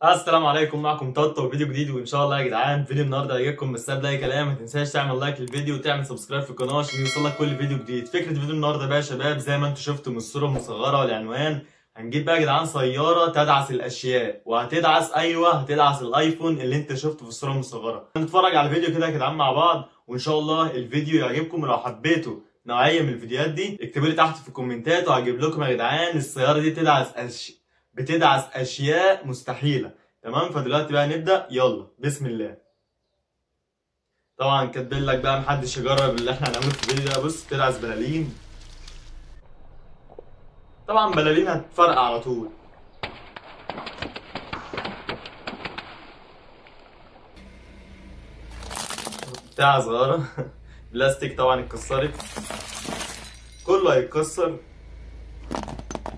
السلام عليكم، معكم طاطا وفيديو جديد. وان شاء الله يا جدعان فيديو النهارده هيعجبكم. بس قبل اي كلام ما تنساش تعمل لايك للفيديو وتعمل سبسكرايب في القناه عشان يوصلك كل فيديو جديد. فكره فيديو النهارده بقى يا شباب زي ما انتم شفتوا من الصوره المصغره والعنوان، هنجيب بقى يا جدعان سياره تدعس الاشياء، وهتدعس هتدعس الايفون اللي انت شفته في الصوره المصغره. هنتفرج على الفيديو كده يا جدعان مع بعض، وان شاء الله الفيديو يعجبكم. ولو حبيتوا نوعيه من الفيديوهات دي اكتبوا لي تحت في الكومنتات، وهجيب لكم يا جدعان السياره دي بتدعس اشياء مستحيله. تمام، فدلوقتي بقى نبدأ. يلا بسم الله. طبعا كاتبين لك بقى محدش يجرب اللي احنا هنعمله في الفيديو ده. بص، تدعس بلالين، طبعا بلالين هتفرقع على طول. بتاع صغيرة بلاستيك طبعا اتكسرت، كله هيتكسر.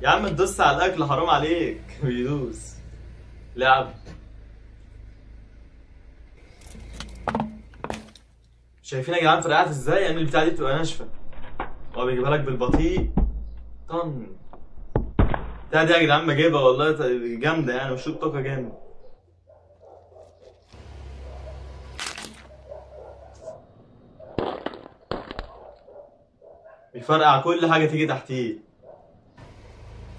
يا عم تدوس على الاكل، حرام عليك بيدوس لعب. شايفين يا جدعان فرقعت ازاي؟ يعني البتاعه دي بتبقى ناشفه، هو بيجيبها لك بالبطيء. طن البتاعه دي يا جدعان بجيبها والله جامده، يعني مش طاقه جامد. بيفرقع كل حاجه تيجي تحتيه،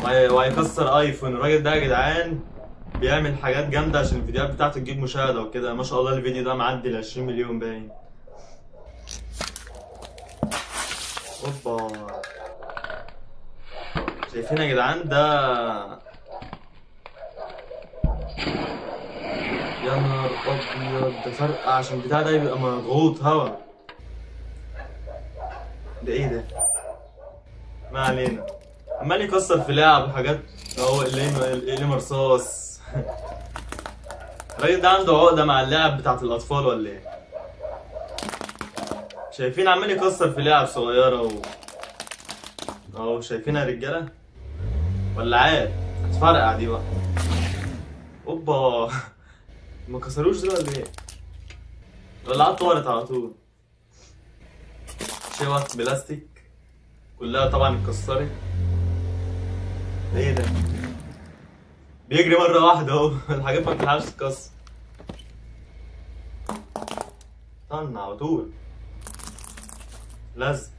وهيكسر ايفون. الراجل ده يا جدعان بيعمل حاجات جامده عشان الفيديوهات بتاعته تجيب مشاهده وكده. ما شاء الله الفيديو ده معدي ال 20 مليون باين. اوبا، شايفين يا جدعان ده؟ يا نهار ابيض، ده فرقع عشان البتاع ده يبقى مضغوط هوا. ده ايه ده؟ ما علينا. عمال يكسر في لعب وحاجات، هو اللي رصاص الراجل ده عنده عقده مع اللعب بتاعت الاطفال ولا ايه؟ شايفين عمال يكسر في لعب صغيره اهو. شايفينها يا رجاله؟ ولعات هتفرقع دي بقى. اوبا ما كسروش دول ولا ايه؟ ولعات طارت على طول. شوك بلاستيك كلها طبعا اتكسرت. ده ايه ده؟ بيجري مره واحده اهو الحاجات ما بتلحقش تتكسر. طن على طول لزق.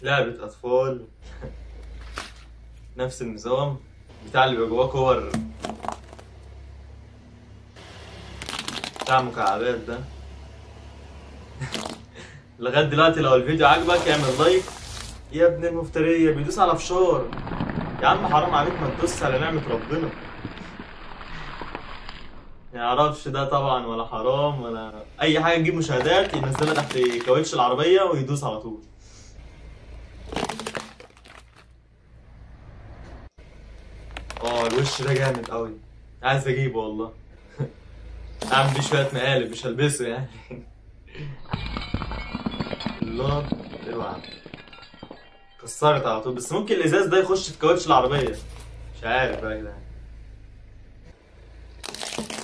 لعبة أطفال نفس النظام بتاع اللي بيبقى جواه كور، بتاع مكعبات ده لغاية دلوقتي لو الفيديو عجبك اعمل لايك. يا ابن المفترية بيدوس على فشار. يا عم حرام عليك، ما تدوس على نعمة ربنا. ما يعرفش ده طبعا، ولا حرام ولا أي حاجة تجيب مشاهدات، ينزلها تحت كاوتش العربية ويدوس على طول. الوش ده جامد أوي، عايز أجيبه والله أعمل بيه شوية مقالب، مش هلبسه يعني الله. اوعى، كسرت على طول. بس ممكن الازاز ده يخش في كاوتش العربيه، مش عارف بقى يا جدعان.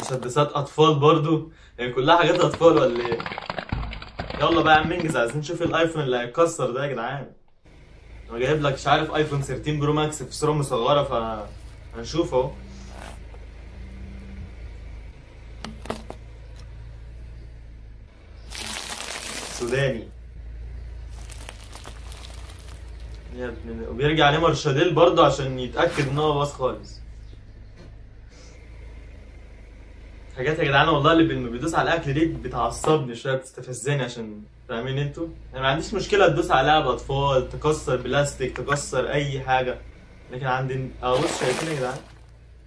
مسدسات اطفال برضو، يعني كلها حاجات اطفال ولا ايه؟ يلا بقى يا عم انجز، عايزين نشوف الايفون اللي هيتكسر ده يا جدعان. انا جايب لك مش عارف ايفون 13 برو ماكس في صوره مصغره، هنشوف اهو. سوداني يا ابن، وبيرجع عليه مارشاديل برضو عشان يتاكد ان هو باظ خالص. حاجات يا جدعان والله اللي بيدوس على الاكل دي بتعصبني شويه، بتستفزني. عشان فاهمين انتوا، انا ما عنديش مشكله تدوس على لعب اطفال، تكسر بلاستيك، تكسر اي حاجه، لكن عندي بص شايفين يا جدعان؟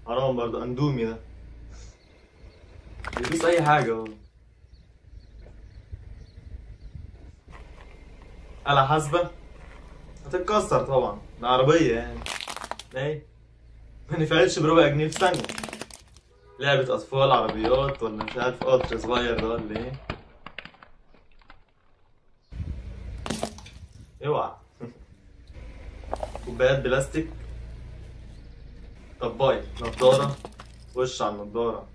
حرام برضه. اندومي ده بيدوس اي حاجه اهو. على حسبه هتتكسر طبعا، العربيه يعني ايه، ما نفعتش بربع جنيه في ثانيه. لعبه اطفال عربيات، ولا مش عارف قطر صغير ده ولا ايه؟ اوعى كوبايات بلاستيك، طباية، نضارة، وش على النضارة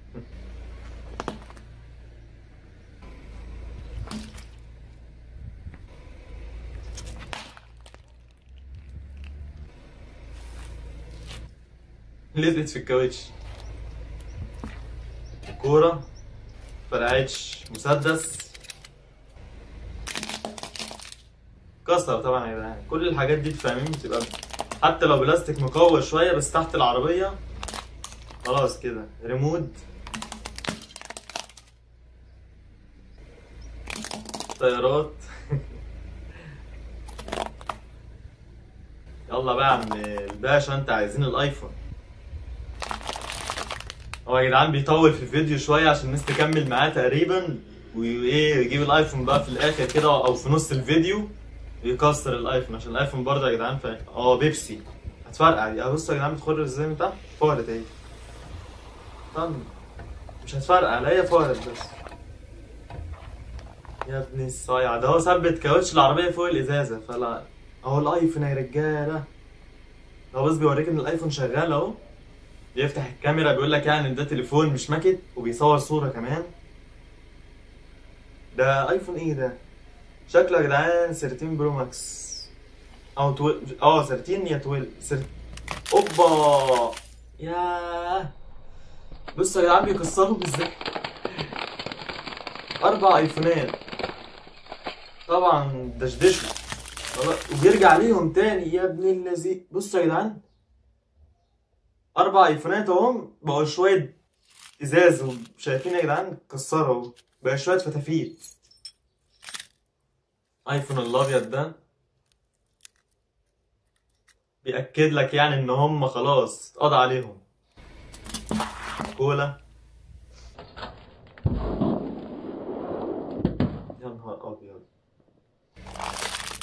لزقت في الكاوتش. كورة فرقعتش. مسدس كسر طبعا يا جدعان. كل الحاجات دي فاهمين بتبقى حتى لو بلاستيك مقوى شوية بس تحت العربية خلاص كده. ريموت، طيارات. يلا بقى يا عم الباشا، انت عايزين الايفون. هو يا جدعان بيطول في الفيديو شويه عشان الناس تكمل معاه تقريبا، وايه يجيب الايفون بقى في الاخر كده او في نص الفيديو يكسر الايفون، عشان الايفون برضه يا جدعان بيبسي هتفرقع دي. بصوا يا جدعان بتخرج ازاي من تحت. فارت اهي. طب مش هتفرقع، لا هي فارت بس. يا ابني الصايع ده هو ثبت كاوتش العربيه فوق الازازه فلا. اهو الايفون يا رجاله. هو بس بيوريك ان الايفون شغال اهو. بيفتح الكاميرا بيقول لك يعني ان ده تليفون مش ماكت، وبيصور صوره كمان. ده ايفون ايه ده؟ شكله يا جدعان 13 برو ماكس او 12. 13 يا 12. اوبا ياه. بصوا يا جدعان بيكسروا ازاي. 4 ايفونات طبعا دشدشوا خلاص وبيرجع ليهم تاني يا ابن اللذين. بصوا يا جدعان 4 ايفونات اهم بقوا شويه ازاز. شايفين يا جدعان كسروا بقى شويه فتافيت. ايفون الابيض ده بيأكد لك يعني ان هم خلاص اتقضى عليهم. كولا. يا نهار ابيض.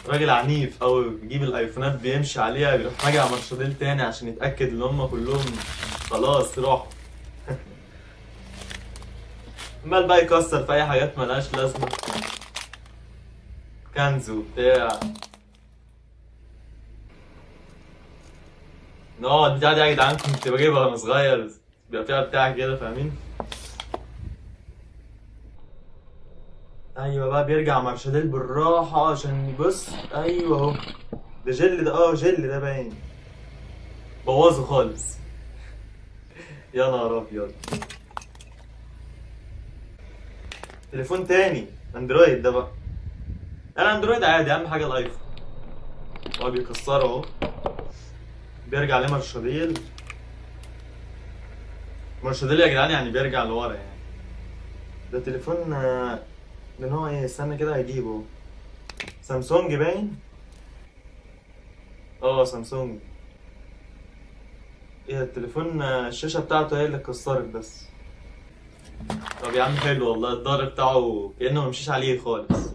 راجل عنيف اوي بيجيب الايفونات بيمشي عليها بيروح راجع مرشدين تاني عشان يتأكد ان هم كلهم خلاص راحوا. عمال بقى يكسر في اي حاجات ملهاش لازمه. كنز وبتاع. البتاع دي يا جدعان كنت بجيبها وانا صغير، بيبقى فيها بتاع كده فاهمين. ايوه بقى بيرجع مارشاديل بالراحه عشان يبص. ايوه اهو ده جل ده. جل ده باين بوظه خالص. يا نهار ابيض. تليفون تاني اندرويد ده بقى. انا اندرويد عادي، اهم حاجه الايفون. هو بيكسره اهو. بيرجع عليه مارشاديل. مارشاديل يا جدعان يعني بيرجع لورا يعني. ده تليفون ده نوع ايه؟ استنى كده هجيبه. سامسونج باين. سامسونج. ايه التليفون الشاشة بتاعته هي اللي اتكسرت بس. طب يا عم حلو والله. الظهر بتاعه كأنه ممشيش عليه خالص.